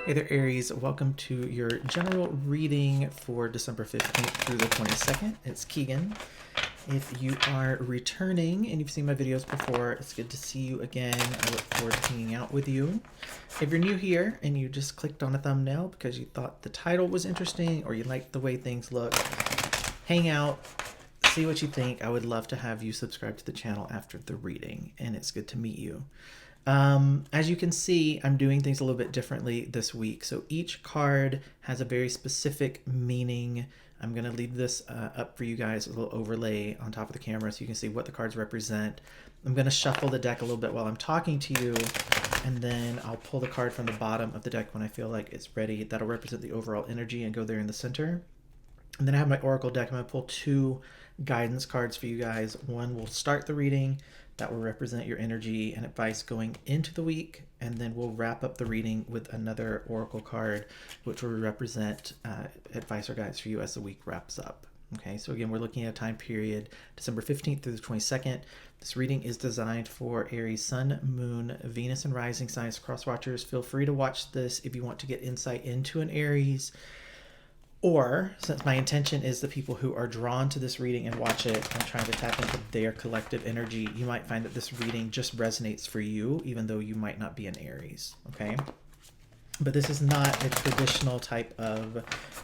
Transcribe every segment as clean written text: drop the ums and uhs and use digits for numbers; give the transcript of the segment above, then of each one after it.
Hey there, Aries. Welcome to your general reading for December 15th through the 22nd. It's Keaghan. If you are returning and you've seen my videos before, it's good to see you again. I look forward to hanging out with you. If you're new here and you just clicked on a thumbnail because you thought the title was interesting or you liked the way things look, hang out, see what you think. I would love to have you subscribe to the channel after the reading, and it's good to meet you. As you can see, I'm doing things a little bit differently this week. So each card has a very specific meaning. I'm going to leave this up for you guys, a little overlay on top of the camera so you can see what the cards represent. I'm going to shuffle the deck a little bit while I'm talking to you, and then I'll pull the card from the bottom of the deck when I feel like it's ready. That'll represent the overall energy and go there in the center. And then I have my Oracle deck. I'm going to pull two guidance cards for you guys. One will start the reading. That will represent your energy and advice going into the week. And then we'll wrap up the reading with another Oracle card, which will represent advice or guidance for you as the week wraps up. Okay, so again, we're looking at a time period, December 15th through the 22nd. This reading is designed for Aries Sun, Moon, Venus, and Rising signs. Crosswatchers, feel free to watch this if you want to get insight into an Aries. Or, since my intention is the people who are drawn to this reading and watch it and trying to tap into their collective energy, you might find that this reading just resonates for you, even though you might not be an Aries, okay? But this is not a traditional type of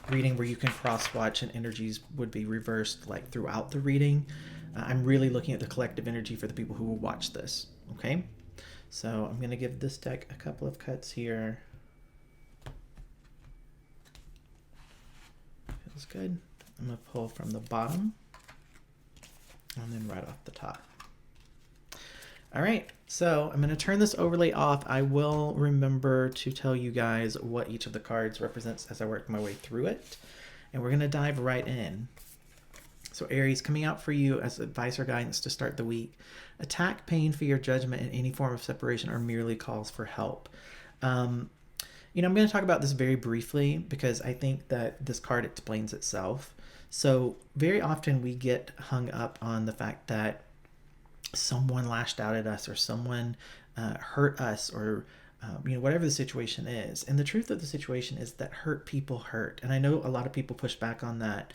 reading where you can cross-watch and energies would be reversed like throughout the reading. I'm really looking at the collective energy for the people who will watch this, okay? So I'm going to give this deck a couple of cuts here. Feels good. I'm going to pull from the bottom and then right off the top. All right, so I'm going to turn this overlay off. I will remember to tell you guys what each of the cards represents as I work my way through it. And we're going to dive right in. So Aries, coming out for you as advice or guidance to start the week. Attack, pain, fear, judgment, and any form of separation are merely calls for help. You know, I'm going to talk about this very briefly because I think that this card explains itself. So very often we get hung up on the fact that someone lashed out at us or someone hurt us or, you know, whatever the situation is. And the truth of the situation is that hurt people hurt. And I know a lot of people push back on that.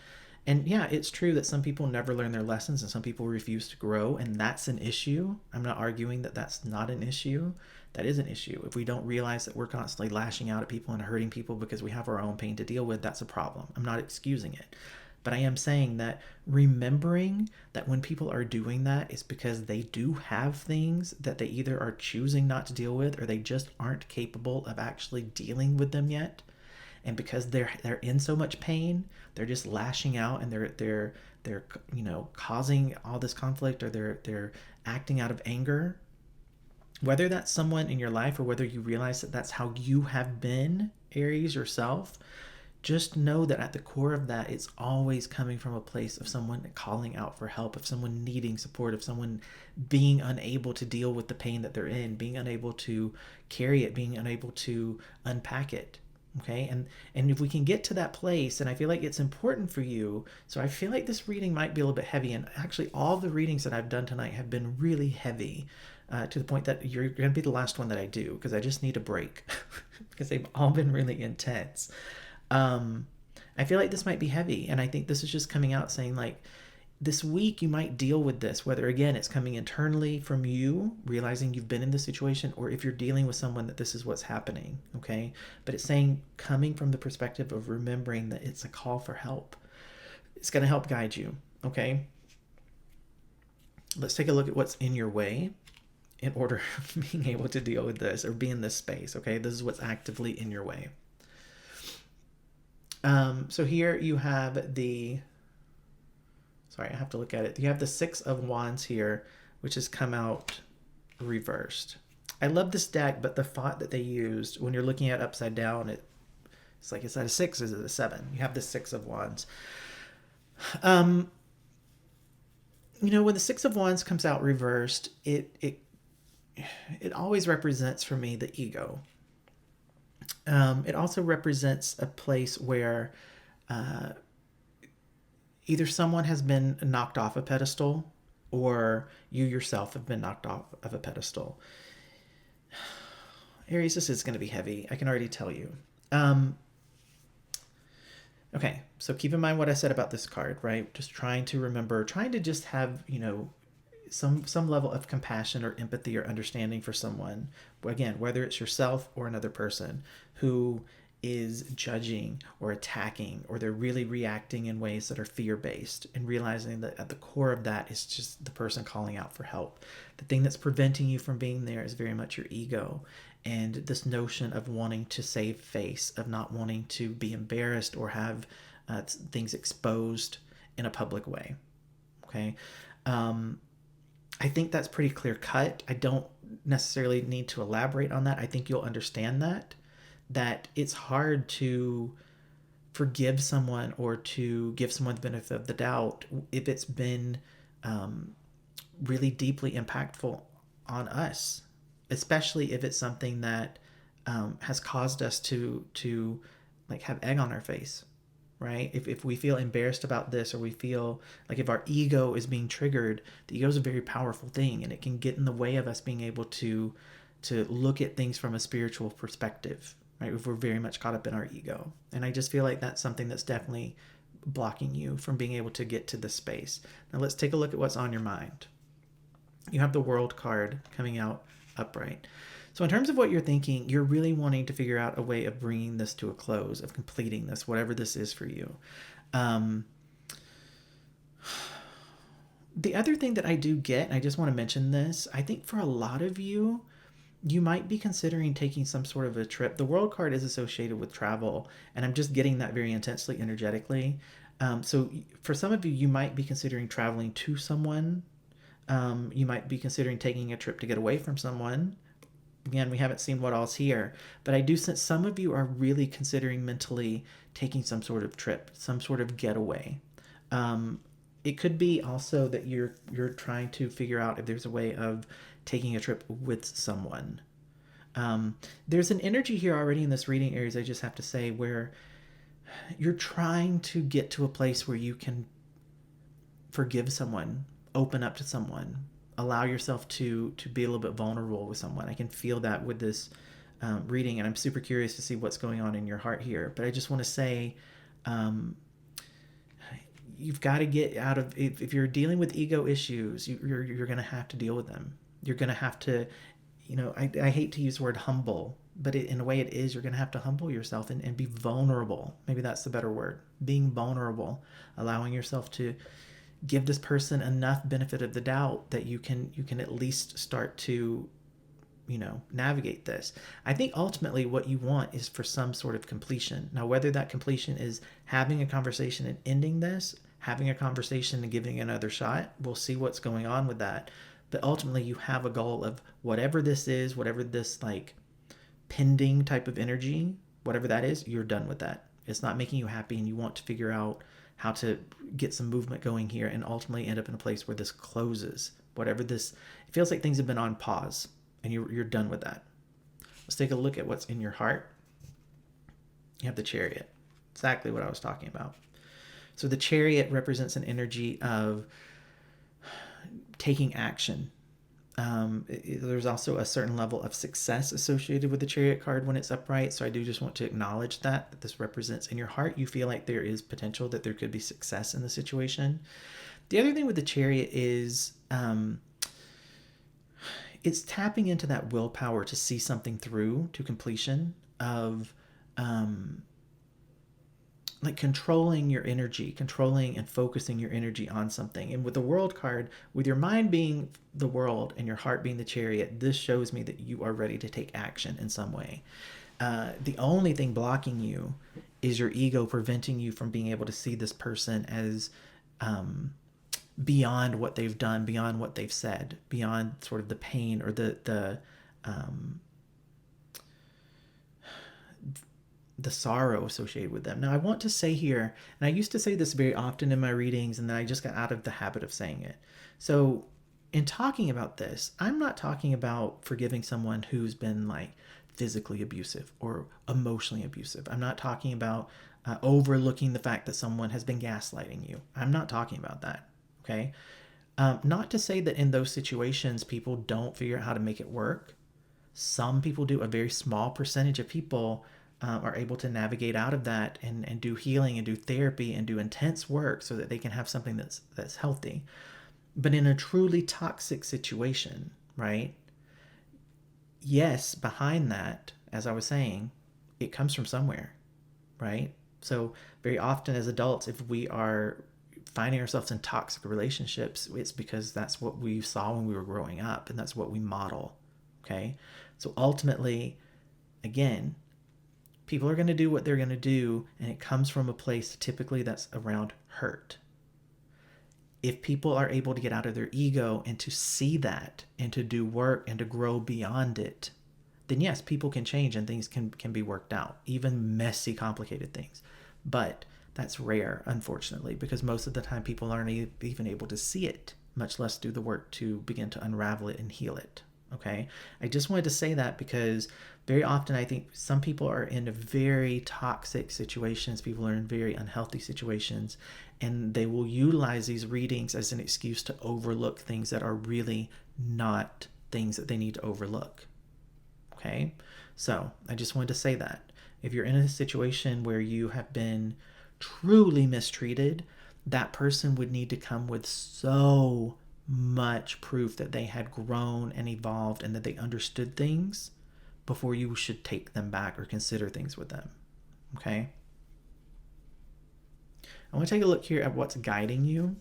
And yeah, it's true that some people never learn their lessons and some people refuse to grow, and that's an issue. I'm not arguing that that's not an issue. That is an issue. If we don't realize that we're constantly lashing out at people and hurting people because we have our own pain to deal with, that's a problem. I'm not excusing it. But I am saying that remembering that when people are doing that, it's because they do have things that they either are choosing not to deal with or they just aren't capable of actually dealing with them yet. And because they're in so much pain, they're just lashing out and they're you know, causing all this conflict, or they're acting out of anger. Whether that's someone in your life or whether you realize that that's how you have been, Aries, yourself, just know that at the core of that, it's always coming from a place of someone calling out for help, of someone needing support, of someone being unable to deal with the pain that they're in, being unable to carry it, being unable to unpack it. Okay, and if we can get to that place, and I feel like it's important for you, so I feel like this reading might be a little bit heavy, and actually all the readings that I've done tonight have been really heavy, to the point that you're going to be the last one that I do, because I just need a break, because they've all been really intense. I feel like this might be heavy, and I think this is just coming out saying, like, this week you might deal with this, whether again it's coming internally from you, realizing you've been in this situation, or if you're dealing with someone that this is what's happening, okay? But it's saying, coming from the perspective of remembering that it's a call for help. It's going to help guide you, okay? Let's take a look at what's in your way in order of being able to deal with this or be in this space, okay? This is what's actively in your way. So here you have the... Sorry, I have to look at it. You have the Six of Wands here, which has come out reversed. I love this deck, but the font that they used, when you're looking at it upside down, it's like, is that a 6? Is it a 7? You have the Six of Wands. You know, when the Six of Wands comes out reversed, it always represents for me the ego. It also represents a place where either someone has been knocked off a pedestal or you yourself have been knocked off of a pedestal. Aries, this is going to be heavy. I can already tell you. Um, okay, so keep in mind what I said about this card, right? Just trying to remember, trying to just have, some level of compassion or empathy or understanding for someone, again, whether it's yourself or another person who is judging or attacking, or they're really reacting in ways that are fear-based, and realizing that at the core of that is just the person calling out for help. The thing that's preventing you from being there is very much your ego, and this notion of wanting to save face, of not wanting to be embarrassed or have things exposed in a public way. Okay. um, I think that's pretty clear cut. I don't necessarily need to elaborate on that. I think you'll understand that it's hard to forgive someone or to give someone the benefit of the doubt if it's been um, really deeply impactful on us, especially if it's something that has caused us to like have egg on our face, right? If we feel embarrassed about this, or we feel like if our ego is being triggered, the ego is a very powerful thing, and it can get in the way of us being able to look at things from a spiritual perspective, right? If we're very much caught up in our ego. And I just feel like that's something that's definitely blocking you from being able to get to this space. Now let's take a look at what's on your mind. You have the World card coming out upright. So, in terms of what you're thinking, you're really wanting to figure out a way of bringing this to a close, of completing this, whatever this is for you. Um, the other thing that I do get, and I just want to mention this, I think for a lot of you, you might be considering taking some sort of a trip. The World card is associated with travel, and I'm just getting that very intensely energetically. So, for some of you, you might be considering traveling to someone. You might be considering taking a trip to get away from someone. Again, we haven't seen what all's here, but I do sense some of you are really considering mentally taking some sort of trip, some sort of getaway. Um, it could be also that you're trying to figure out if there's a way of taking a trip with someone. There's an energy here already in this reading, Aries, I just have to say, where you're trying to get to a place where you can forgive someone, open up to someone, allow yourself to be a little bit vulnerable with someone. I can feel that with this reading, and I'm super curious to see what's going on in your heart here. But I just want to say, you've got to get out of, if you're dealing with ego issues, you're going to have to deal with them. You're going to have to, I hate to use the word humble, but in a way it is, you're going to have to humble yourself and be vulnerable. Maybe that's the better word. Being vulnerable, allowing yourself to give this person enough benefit of the doubt that you can at least start to navigate this. I think ultimately what you want is for some sort of completion. Now, whether that completion is having a conversation and ending this, having a conversation and giving another shot, we'll see what's going on with that. But ultimately you have a goal of whatever this is, whatever this like pending type of energy, whatever that is, you're done with that. It's not making you happy, and you want to figure out how to get some movement going here and ultimately end up in a place where this closes. Whatever this, it feels like things have been on pause, and you're done with that. Let's take a look at what's in your heart. You have the Chariot. Exactly what I was talking about. So the Chariot represents an energy of taking action. There's also a certain level of success associated with the Chariot card when it's upright. So I do just want to acknowledge that this represents in your heart, you feel like there is potential, that there could be success in the situation. The other thing with the Chariot is it's tapping into that willpower to see something through to completion, of like controlling your energy, controlling and focusing your energy on something. And with the World card, with your mind being the world and your heart being the Chariot, this shows me that you are ready to take action in some way. The only thing blocking you is your ego, preventing you from being able to see this person as beyond what they've done, beyond what they've said, beyond sort of the pain or the sorrow associated with them. Now, I want to say here, and I used to say this very often in my readings, and then I just got out of the habit of saying it. So, in talking about this, I'm not talking about forgiving someone who's been like physically abusive or emotionally abusive. I'm not talking about overlooking the fact that someone has been gaslighting you. I'm not talking about that. Okay. Not to say that in those situations people don't figure out how to make it work. Some people do. A very small percentage of people are able to navigate out of that and do healing and do therapy and do intense work so that they can have something that's healthy. But in a truly toxic situation, right? Yes, behind that, as I was saying, it comes from somewhere, right? So very often as adults, if we are finding ourselves in toxic relationships, it's because that's what we saw when we were growing up and that's what we model. Okay. So ultimately, again, people are going to do what they're going to do, and it comes from a place typically that's around hurt. If people are able to get out of their ego and to see that and to do work and to grow beyond it, then yes, people can change and things can be worked out, even messy, complicated things. But that's rare, unfortunately, because most of the time people aren't even able to see it, much less do the work to begin to unravel it and heal it. Okay. I just wanted to say that because very often I think some people are in very toxic situations, people are in very unhealthy situations, and they will utilize these readings as an excuse to overlook things that are really not things that they need to overlook. Okay. So I just wanted to say that if you're in a situation where you have been truly mistreated, that person would need to come with so much proof that they had grown and evolved and that they understood things before you should take them back or consider things with them. Okay? I want to take a look here at what's guiding you.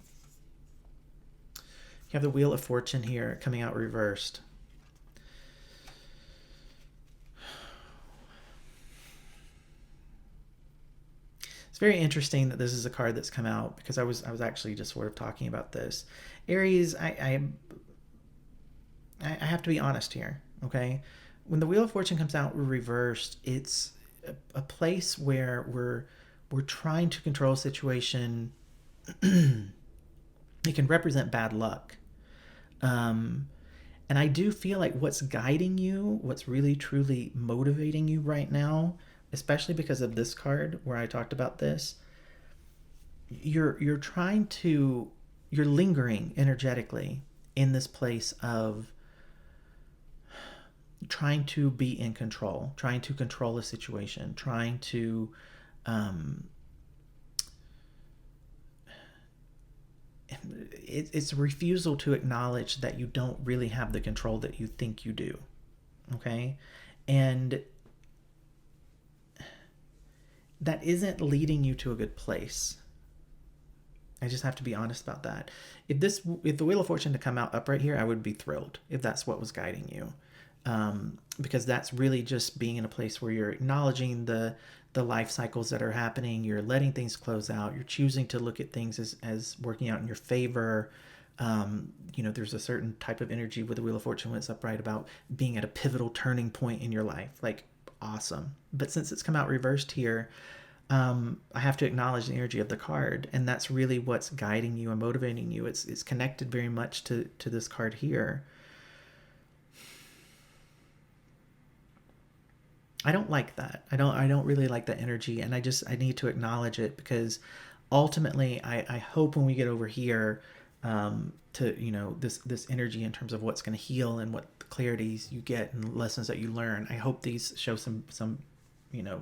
You have the Wheel of Fortune here coming out reversed. It's very interesting that this is a card that's come out because I was actually just sort of talking about this. Aries, I have to be honest here, okay? When the Wheel of Fortune comes out reversed, it's a place where we're trying to control a situation. It can represent bad luck. And I do feel like what's guiding you, what's really truly motivating you right now, especially because of this card where I talked about this, you're trying to you're lingering energetically in this place of trying to be in control, trying to control a situation, trying to it's a refusal to acknowledge that you don't really have the control that you think you do. Okay? And that isn't leading you to a good place. I just have to be honest about that. If the Wheel of Fortune to come out upright here, I would be thrilled if that's what was guiding you, because that's really just being in a place where you're acknowledging the life cycles that are happening. You're letting things close out. You're choosing to look at things as working out in your favor. There's a certain type of energy with the Wheel of Fortune when it's upright about being at a pivotal turning point in your life. Like, awesome. But since it's come out reversed here, I have to acknowledge the energy of the card, and that's really what's guiding you and motivating you. It's connected very much to this card here. I don't like that. I don't really like that energy, and I need to acknowledge it because ultimately I hope when we get over here to this energy in terms of what's going to heal and what clarities you get and lessons that you learn. I hope these show some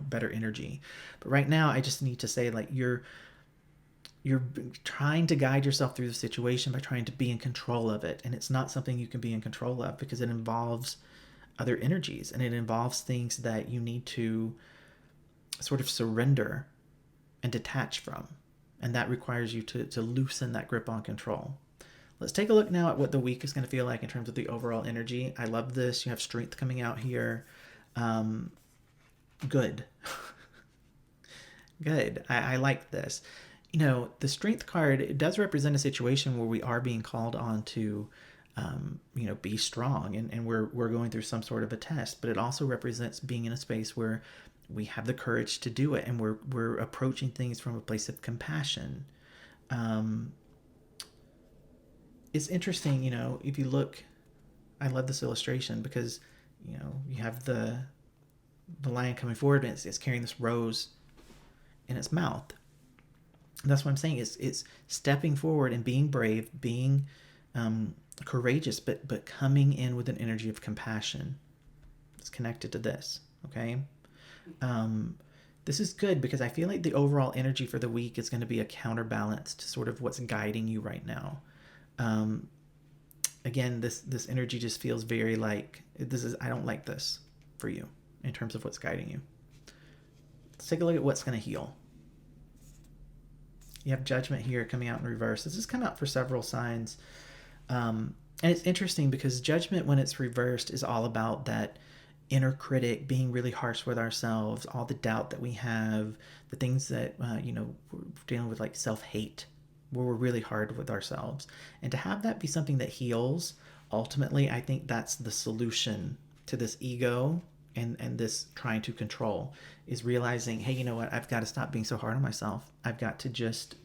better energy. But right now I just need to say, like, you're trying to guide yourself through the situation by trying to be in control of it, and it's not something you can be in control of because it involves other energies and it involves things that you need to sort of surrender and detach from, and that requires you to loosen that grip on control. Let's take a look now at what the week is going to feel like in terms of the overall energy. I love this. You have strength coming out here. Good. Good. I like this. The strength card, it does represent a situation where we are being called on to, be strong, and we're going through some sort of a test, but it also represents being in a space where we have the courage to do it, and we're approaching things from a place of compassion. It's interesting, if you look, I love this illustration because, you have the lion coming forward and it's carrying this rose in its mouth. And that's what I'm saying. It's stepping forward and being brave, being courageous, but coming in with an energy of compassion. It's connected to this, okay? This is good because I feel like the overall energy for the week is going to be a counterbalance to sort of what's guiding you right now. Um, Again, this energy just feels very like this is I don't like this for you in terms of what's guiding you. Let's take a look at what's going to heal. You have Judgment here coming out in reverse. This has come out for several signs. And it's interesting because Judgment, when it's reversed, is all about that inner critic, being really harsh with ourselves, all the doubt that we have, the things that, we're dealing with, like self-hate, where we're really hard with ourselves. And to have that be something that heals, ultimately, I think that's the solution to this ego and this trying to control, is realizing, hey, you know what? I've got to stop being so hard on myself. I've got to just,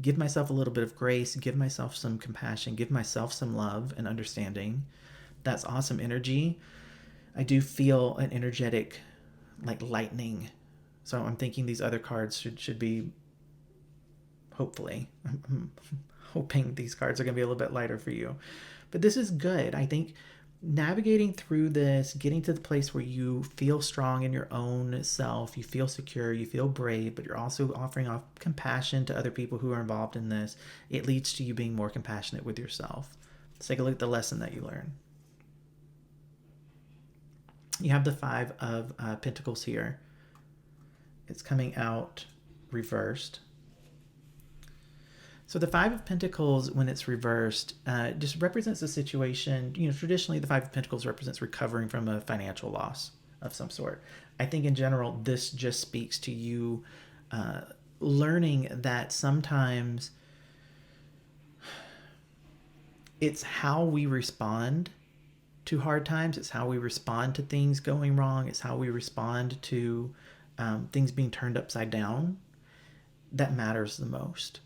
give myself a little bit of grace, give myself some compassion, give myself some love and understanding. That's awesome energy. I do feel an energetic, like lightning. So I'm thinking these other cards should be, hopefully, I'm hoping these cards are going to be a little bit lighter for you. But this is good. I think navigating through this, getting to the place where you feel strong in your own self, you feel secure, you feel brave, but you're also offering off compassion to other people who are involved in this, it leads to you being more compassionate with yourself. Let's take a look at the lesson that you learn. You have the Five of Pentacles here. It's coming out reversed. So the Five of Pentacles, when it's reversed, just represents a situation. Traditionally, the Five of Pentacles represents recovering from a financial loss of some sort. I think in general, this just speaks to you learning that sometimes it's how we respond to hard times. It's how we respond to things going wrong. It's how we respond to things being turned upside down that matters the most.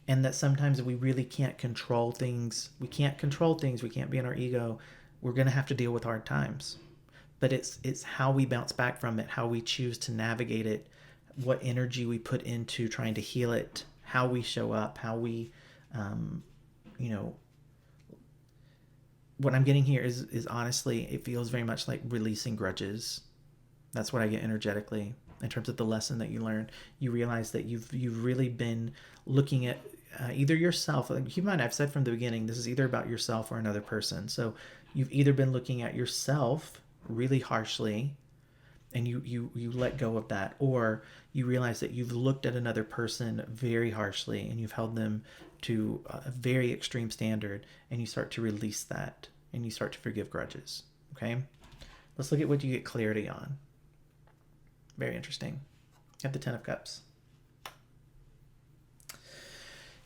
And that sometimes we really can't control things. We can't control things. We can't be in our ego. We're going to have to deal with hard times. But it's how we bounce back from it, how we choose to navigate it, what energy we put into trying to heal it, how we show up, how we, what I'm getting here is honestly, it feels very much like releasing grudges. That's what I get energetically in terms of the lesson that you learned. You realize that you've really been looking at either yourself. Keep in mind, I've said from the beginning, this is either about yourself or another person. So you've either been looking at yourself really harshly, and you let go of that, or you realize that you've looked at another person very harshly and you've held them to a very extreme standard, and you start to release that and you start to forgive grudges. Okay, let's look at what you get clarity on. Very interesting. You have the Ten of Cups.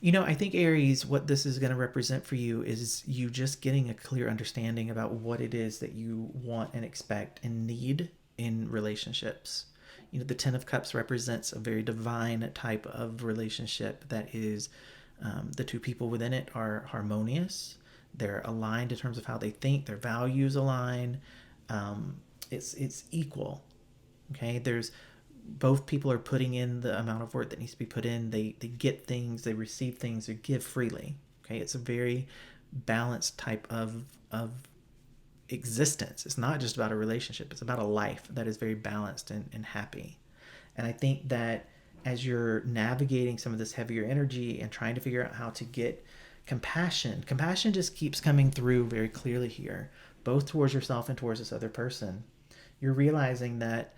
I think Aries, what this is going to represent for you is you just getting a clear understanding about what it is that you want and expect and need in relationships. The Ten of Cups represents a very divine type of relationship that is, the two people within it are harmonious. They're aligned in terms of how they think. Their values align. It's equal. Okay, there's both people are putting in the amount of work that needs to be put in. They get things, they receive things, they give freely. Okay, it's a very balanced type of existence. It's not just about a relationship, it's about a life that is very balanced and happy. And I think that as you're navigating some of this heavier energy and trying to figure out how to get compassion just keeps coming through very clearly here, both towards yourself and towards this other person. You're realizing that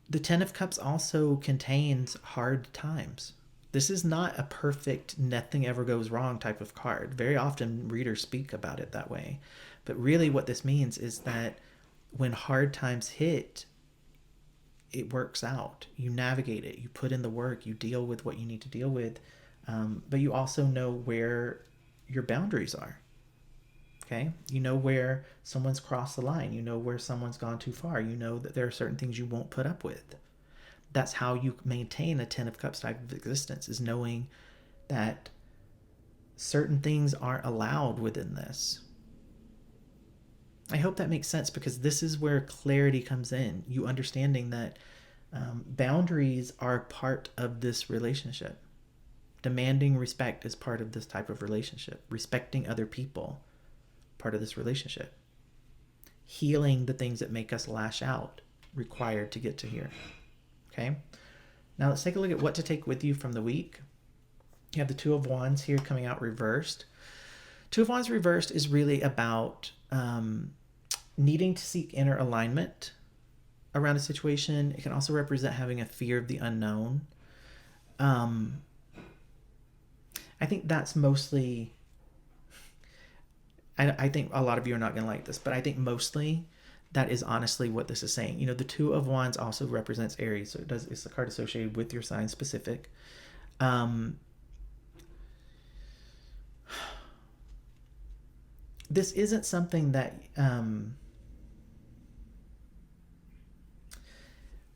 the Ten of Cups also contains hard times. This is not a perfect, nothing ever goes wrong type of card. Very often readers speak about it that way. But really what this means is that when hard times hit, it works out. You navigate it. You put in the work. You deal with what you need to deal with. But you also know where your boundaries are. Okay, you know where someone's crossed the line. You know where someone's gone too far. You know that there are certain things you won't put up with. That's how you maintain a Ten of Cups type of existence, is knowing that certain things aren't allowed within this. I hope that makes sense, because this is where clarity comes in. You understanding that boundaries are part of this relationship. Demanding respect is part of this type of relationship. Respecting other people, part of this relationship. healing the things that make us lash out required to get to here. Okay, now let's take a look at what to take with you from the week. You have the Two of Wands here coming out reversed. Two of Wands reversed is really about needing to seek inner alignment around a situation. It can also represent having a fear of the unknown. I think that's mostly, I think a lot of you are not going to like this, but I think mostly that is honestly what this is saying. The Two of Wands also represents Aries, so it's a card associated with your sign specific. This isn't something that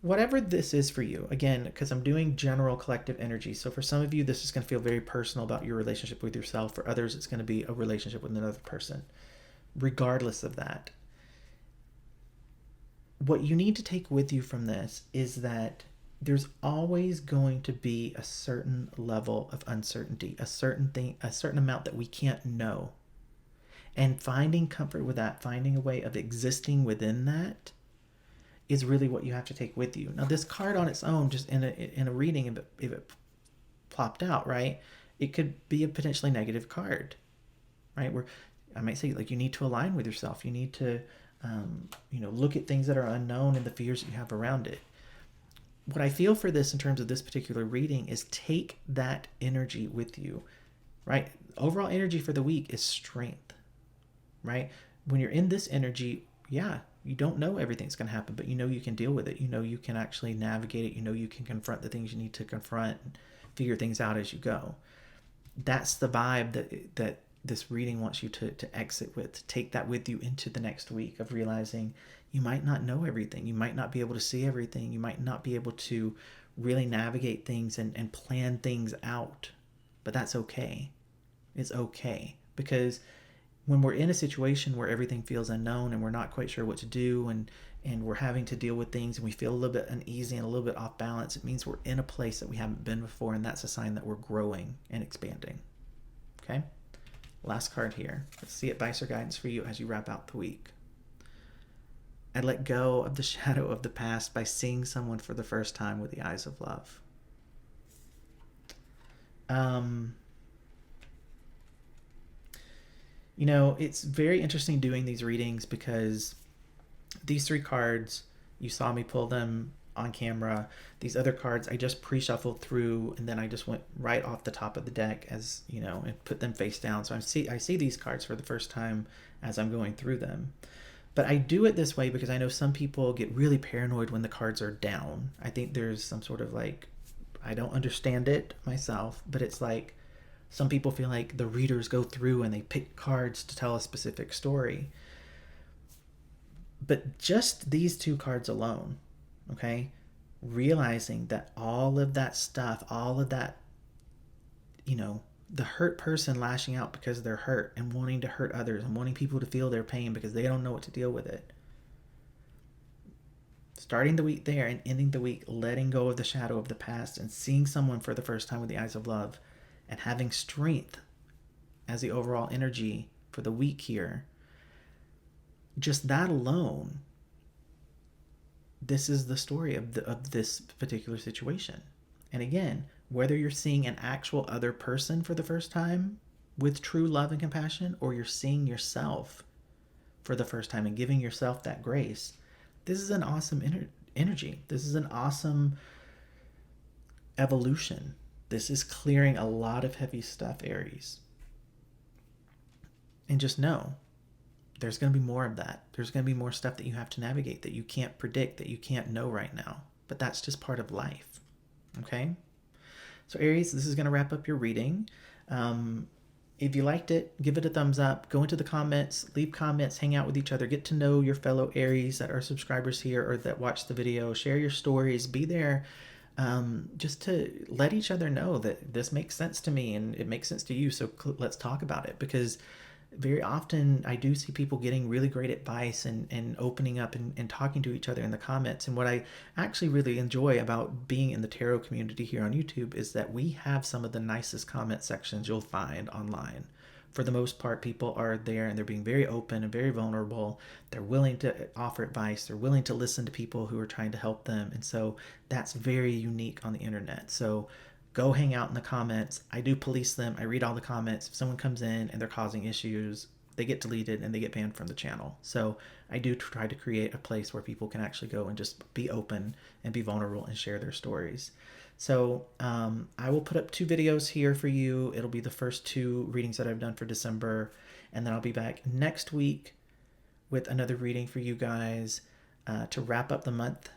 whatever this is for you, again, because I'm doing general collective energy. So for some of you, this is going to feel very personal about your relationship with yourself. For others, it's going to be a relationship with another person. Regardless of that, what you need to take with you from this is that there's always going to be a certain level of uncertainty, a certain amount that we can't know. And finding comfort with that, finding a way of existing within that, is really what you have to take with you. Now, this card on its own, just in a reading, if it plopped out, right, it could be a potentially negative card, right? Where I might say, like, you need to align with yourself. You need to, look at things that are unknown and the fears that you have around it. What I feel for this in terms of this particular reading is take that energy with you, right? Overall energy for the week is strength, right? When you're in this energy, yeah, you don't know everything's going to happen, but you can deal with it. You can actually navigate it. You can confront the things you need to confront and figure things out as you go. That's the vibe that this reading wants you to exit with. To take that with you into the next week of realizing you might not know everything. You might not be able to see everything. You might not be able to really navigate things and plan things out, but that's okay. It's okay, because when we're in a situation where everything feels unknown and we're not quite sure what to do and we're having to deal with things and we feel a little bit uneasy and a little bit off balance, it means we're in a place that we haven't been before, and that's a sign that we're growing and expanding. Okay? Last card here. Let's see advice or guidance for you as you wrap out the week. I let go of the shadow of the past by seeing someone for the first time with the eyes of love. It's very interesting doing these readings because these three cards, you saw me pull them on camera. These other cards I just pre-shuffled through, and then I just went right off the top of the deck and put them face down. So I see these cards for the first time as I'm going through them. But I do it this way because I know some people get really paranoid when the cards are down. I think there's some sort of I don't understand it myself, but it's like some people feel like the readers go through and they pick cards to tell a specific story. But just these two cards alone, okay, realizing that all of that stuff, all of that, the hurt person lashing out because they're hurt and wanting to hurt others and wanting people to feel their pain because they don't know what to deal with it. Starting the week there and ending the week letting go of the shadow of the past and seeing someone for the first time with the eyes of love and having strength as the overall energy for the week here. Just that alone, this is the story of this particular situation. And again, whether you're seeing an actual other person for the first time with true love and compassion, or you're seeing yourself for the first time and giving yourself that grace, this is an awesome energy. This is an awesome evolution. This is clearing a lot of heavy stuff, Aries. And just know, there's going to be more of that. There's going to be more stuff that you have to navigate that you can't predict, that you can't know right now. But that's just part of life. Okay? So Aries, this is going to wrap up your reading. If you liked it, give it a thumbs up. Go into the comments, leave comments, hang out with each other, get to know your fellow Aries that are subscribers here or that watch the video. Share your stories. Be there just to let each other know that this makes sense to me and it makes sense to you. So let's talk about it, because very often I do see people getting really great advice and opening up and talking to each other in the comments. And what I actually really enjoy about being in the tarot community here on YouTube is that we have some of the nicest comment sections you'll find online, for the most part, people are there and they're being very open and very vulnerable. They're willing to offer advice. They're willing to listen to people who are trying to help them. And so that's very unique on the internet. So go hang out in the comments. I do police them. I read all the comments. If someone comes in and they're causing issues, they get deleted and they get banned from the channel. So I do try to create a place where people can actually go and just be open and be vulnerable and share their stories. So I will put up 2 videos here for you. It'll be the first 2 readings that I've done for December. And then I'll be back next week with another reading for you guys to wrap up the month,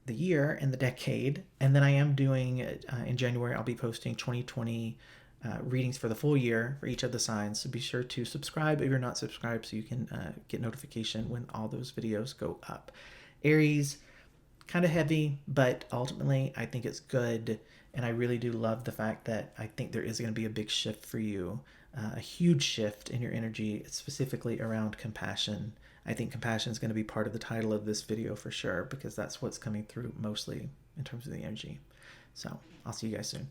the year, and the decade. And then I am doing, in January, I'll be posting 2020 readings for the full year for each of the signs. So be sure to subscribe if you're not subscribed so you can get notification when all those videos go up. Aries, kind of heavy, but ultimately I think it's good. And I really do love the fact that I think there is going to be a big shift for you, a huge shift in your energy, specifically around compassion. I think compassion is going to be part of the title of this video for sure, because that's what's coming through mostly in terms of the energy. So I'll see you guys soon.